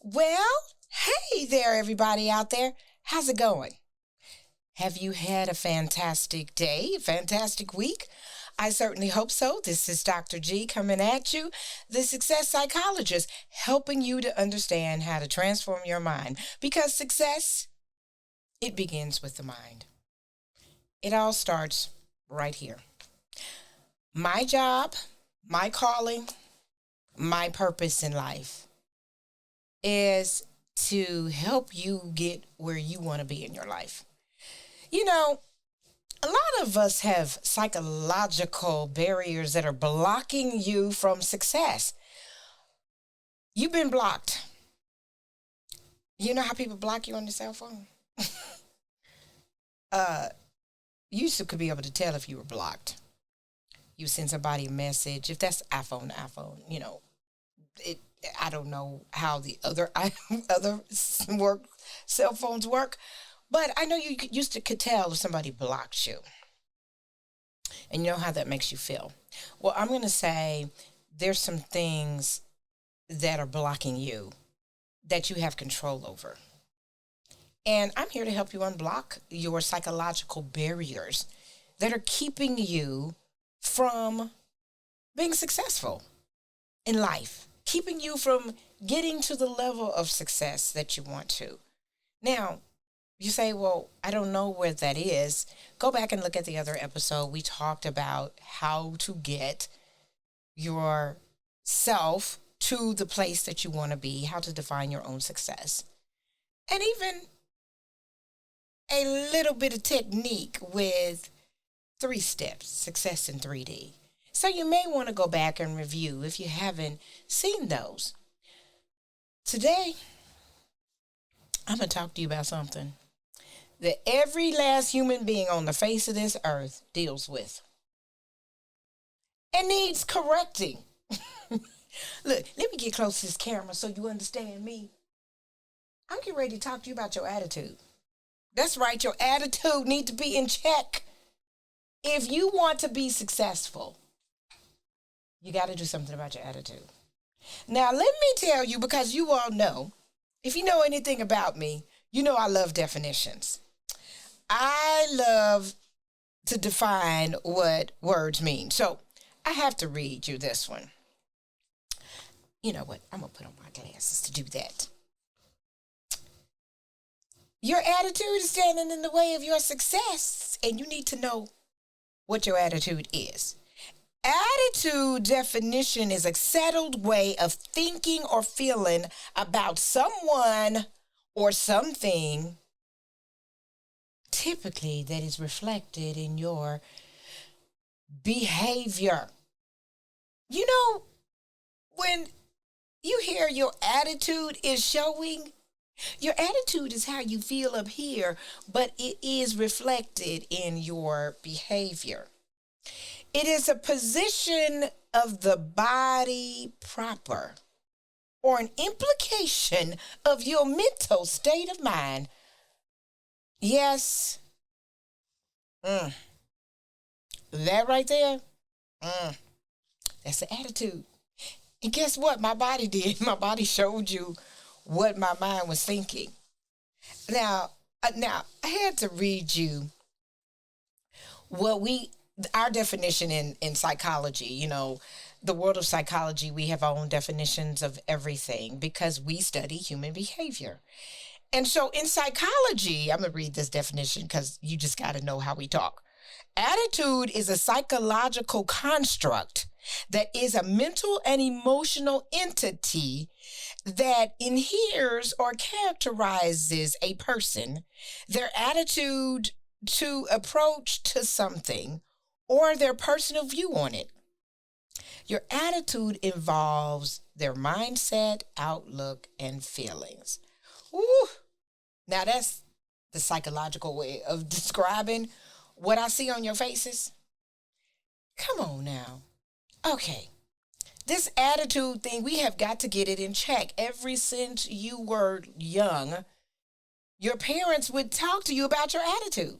Well, hey there, everybody out there. How's it going? Have you had a fantastic day, a fantastic week? I certainly hope so. This is Dr. G coming at you, the success psychologist, helping you to understand how to transform your mind. Because success, it begins with the mind. It all starts right here. My job, my calling, my purpose in life is to help you get where you want to be in your life. You know, a lot of us have psychological barriers that are blocking you from success. You've been blocked. You know how people block you on the cell phone? uh, you used to could be able to tell if you were blocked. You send somebody a message. If that's iPhone, it. I don't know how the other other work cell phones work, but I know used to could tell if somebody blocked you, and you know how that makes you feel. Well, I'm going to say there's some things that are blocking you that you have control over. And I'm here to help you unblock your psychological barriers that are keeping you from being successful in life, keeping you from getting to the level of success that you want to. Now, you say, well, I don't know where that is. Go back and look at the other episode. We talked about how to get yourself to the place that you want to be, how to define your own success, and even a little bit of technique with 3 steps, success in 3D. So you may want to go back and review if you haven't seen those. Today, I'm going to talk to you about something that every last human being on the face of this earth deals with and needs correcting. Look, let me get close to this camera so you understand me. I'm getting ready to talk to you about your attitude. That's right, your attitude needs to be in check. If you want to be successful, you got to do something about your attitude. Now, let me tell you, because you all know, if you know anything about me, you know I love definitions. I love to define what words mean. So I have to read you this one. You know what? I'm going to put on my glasses to do that. Your attitude is standing in the way of your success, and you need to know what your attitude is. Attitude definition is a settled way of thinking or feeling about someone or something, typically that is reflected in your behavior. You know, when you hear your attitude is showing, your attitude is how you feel up here, but it is reflected in your behavior. It is a position of the body proper, or an implication of your mental state of mind. Yes, that right there, that's the attitude. And guess what? My body did. My body showed you what my mind was thinking. Now I had to read you what our definition in psychology. The world of psychology, we have our own definitions of everything because we study human behavior. And so in psychology, I'm going to read this definition because you just got to know how we talk. Attitude is a psychological construct that is a mental and emotional entity that inheres or characterizes a person, their attitude to approach to something, or their personal view on it. Your attitude involves their mindset, outlook, and feelings. Ooh, now that's the psychological way of describing what I see on your faces. Come on now. Okay. This attitude thing, we have got to get it in check. Ever since you were young, your parents would talk to you about your attitude.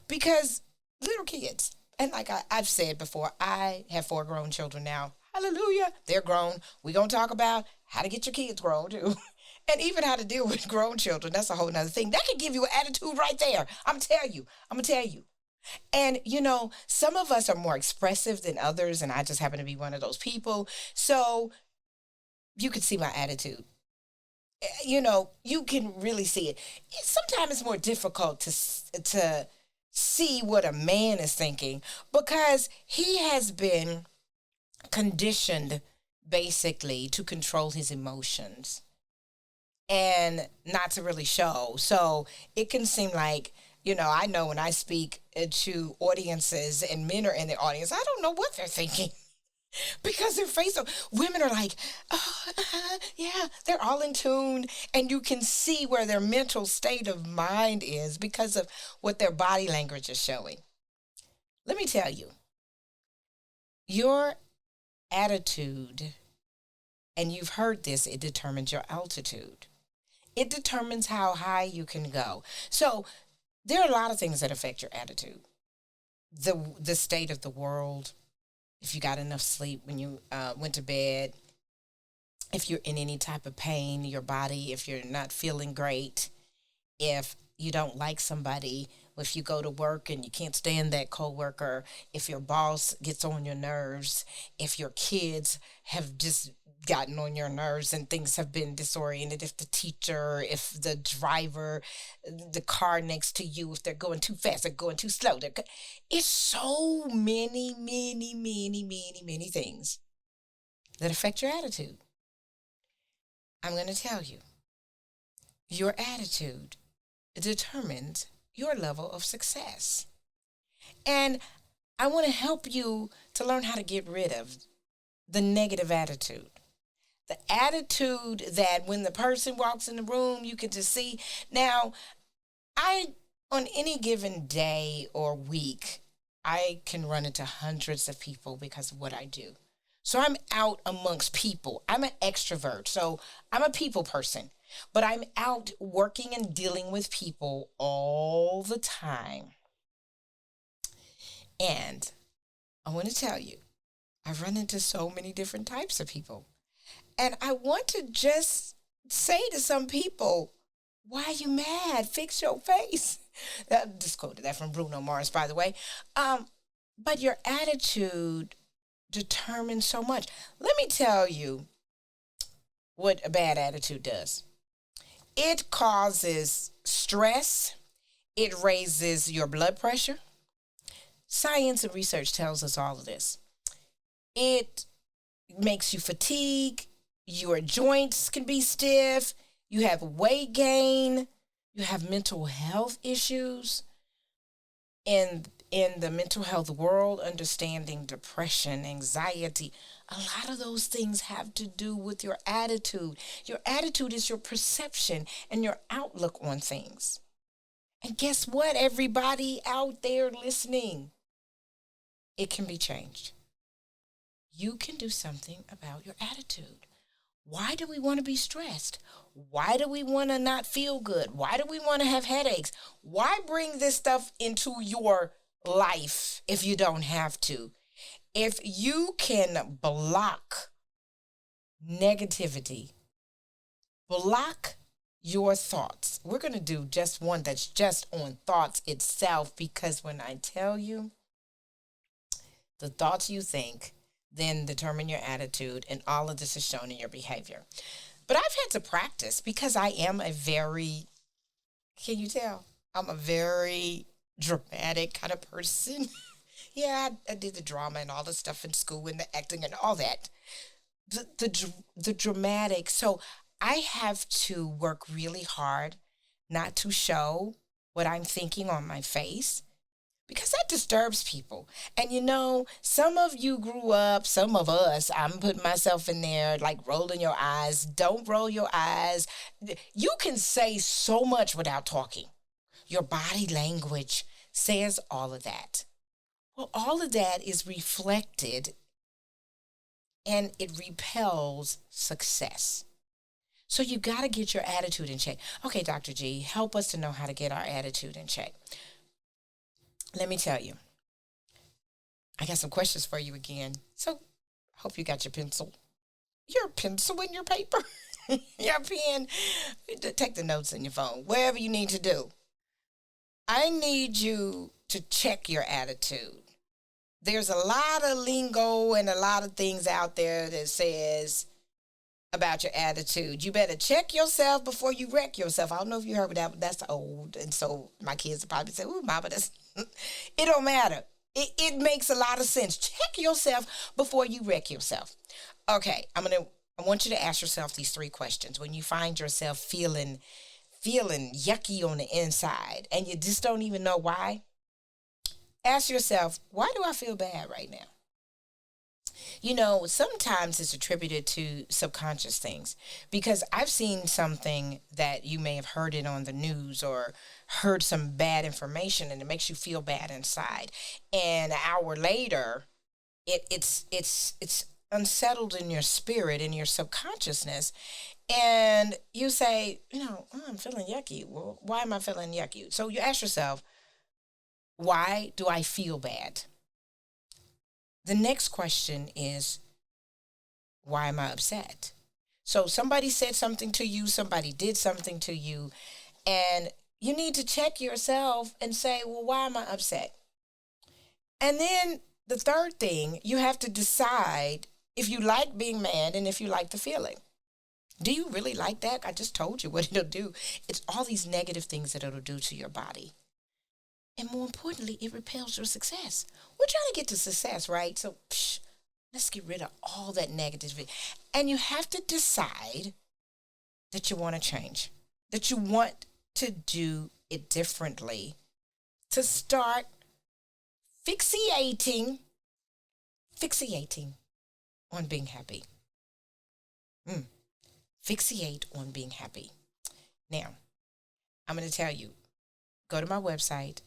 Because little kids, and like I've said before, I have 4 grown children now. Hallelujah. They're grown. We're going to talk about how to get your kids grown too. And even how to deal with grown children, that's a whole nother thing. That could give you an attitude right there. I'm gonna tell you. And some of us are more expressive than others, and I just happen to be one of those people. So you could see my attitude. You can really see it. Sometimes it's more difficult to see what a man is thinking because he has been conditioned basically to control his emotions and not to really show. So it can seem like, I know when I speak to audiences and men are in the audience, I don't know what they're thinking because their face of women are like, oh, yeah, they're all in tune. And you can see where their mental state of mind is because of what their body language is showing. Let me tell you, your attitude, and you've heard this, it determines your altitude. It determines how high you can go. So there are a lot of things that affect your attitude. The state of the world, if you got enough sleep when you went to bed, if you're in any type of pain, your body, if you're not feeling great, if you don't like somebody, if you go to work and you can't stand that coworker, if your boss gets on your nerves, if your kids have just gotten on your nerves and things have been disoriented, if the teacher, if the driver, the car next to you, if they're going too fast, they're going too slow. It's so many, many, many, many, many things that affect your attitude. I'm going to tell you, your attitude determines your level of success. And I want to help you to learn how to get rid of the negative attitude. The attitude that when the person walks in the room, you can just see. Now, on any given day or week, I can run into hundreds of people because of what I do. So I'm out amongst people. I'm an extrovert, so I'm a people person. But I'm out working and dealing with people all the time. And I want to tell you, I've run into so many different types of people. And I want to just say to some people, why are you mad? Fix your face. That just quoted that from Bruno Mars, by the way. But your attitude determines so much. Let me tell you what a bad attitude does. It causes stress. It raises your blood pressure. Science and research tells us all of this. It makes you fatigue. Your joints can be stiff. You have weight gain. You have mental health issues. In the mental health world, understanding depression, anxiety, a lot of those things have to do with your attitude. Your attitude is your perception and your outlook on things. And guess what, everybody out there listening? It can be changed. You can do something about your attitude. Why do we want to be stressed? Why do we want to not feel good? Why do we want to have headaches? Why bring this stuff into your life if you don't have to? If you can block negativity, block your thoughts. We're going to do just one that's just on thoughts itself, because when I tell you, the thoughts you think then determine your attitude, and all of this is shown in your behavior. But I've had to practice because I am a very, can you tell? I'm a very dramatic kind of person. Yeah, I did the drama and all the stuff in school and the acting and all that. The dramatic. So I have to work really hard not to show what I'm thinking on my face, because that disturbs people. And some of you grew up, some of us, I'm putting myself in there, like rolling your eyes. Don't roll your eyes. You can say so much without talking. Your body language says all of that. Well, all of that is reflected and it repels success. So you got to get your attitude in check. Okay, Dr. G, help us to know how to get our attitude in check. Let me tell you, I got some questions for you again. So, hope you got your pencil and your paper. Your pen, take the notes in your phone, wherever you need to do. I need you to check your attitude. There's a lot of lingo and a lot of things out there that says about your attitude. You better check yourself before you wreck yourself. I don't know if you heard of that, but that's old. And so my kids will probably say, "Ooh, mama, that's..." It don't matter. It makes a lot of sense. Check yourself before you wreck yourself. Okay, I want you to ask yourself these three questions. When you find yourself feeling yucky on the inside and you just don't even know why, ask yourself, why do I feel bad right now? Sometimes it's attributed to subconscious things because I've seen something that you may have heard it on the news or heard some bad information and it makes you feel bad inside. And an hour later, it's unsettled in your spirit, in your subconsciousness, and you say, "Oh, I'm feeling yucky. Well, why am I feeling yucky?" So you ask yourself, why do I feel bad? The next question is, why am I upset? So somebody said something to you, somebody did something to you, and you need to check yourself and say, well, why am I upset? And then the third thing, you have to decide if you like being mad and if you like the feeling. Do you really like that? I just told you what it'll do. It's all these negative things that it'll do to your body. And more importantly, it repels your success. We're trying to get to success, right? So let's get rid of all that negativity. And you have to decide that you want to change, that you want to do it differently, to start fixating on being happy. Fixate on being happy. Now, I'm going to tell you, go to my website.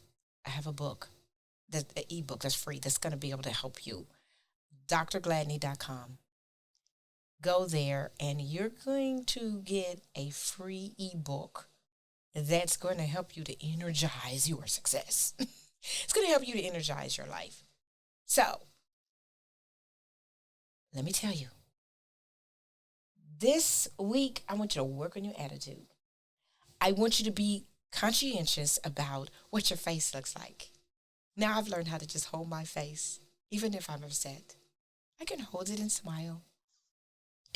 I have a book, an ebook that's free, that's going to be able to help you. drgladney.com. Go there and you're going to get a free ebook that's going to help you to energize your success. It's going to help you to energize your life. So, let me tell you, this week, I want you to work on your attitude. I want you to be conscientious about what your face looks like. Now I've learned how to just hold my face, even if I'm upset. I can hold it and smile.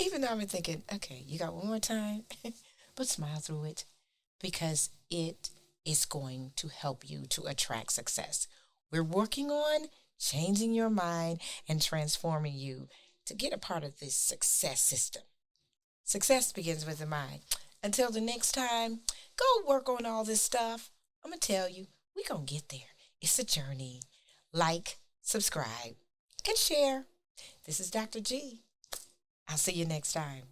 Even though I'm thinking, okay, you got one more time, but smile through it because it is going to help you to attract success. We're working on changing your mind and transforming you to get a part of this success system. Success begins with the mind. Until the next time, go work on all this stuff. I'm going to tell you, we're going to get there. It's a journey. Like, subscribe, and share. This is Dr. G. I'll see you next time.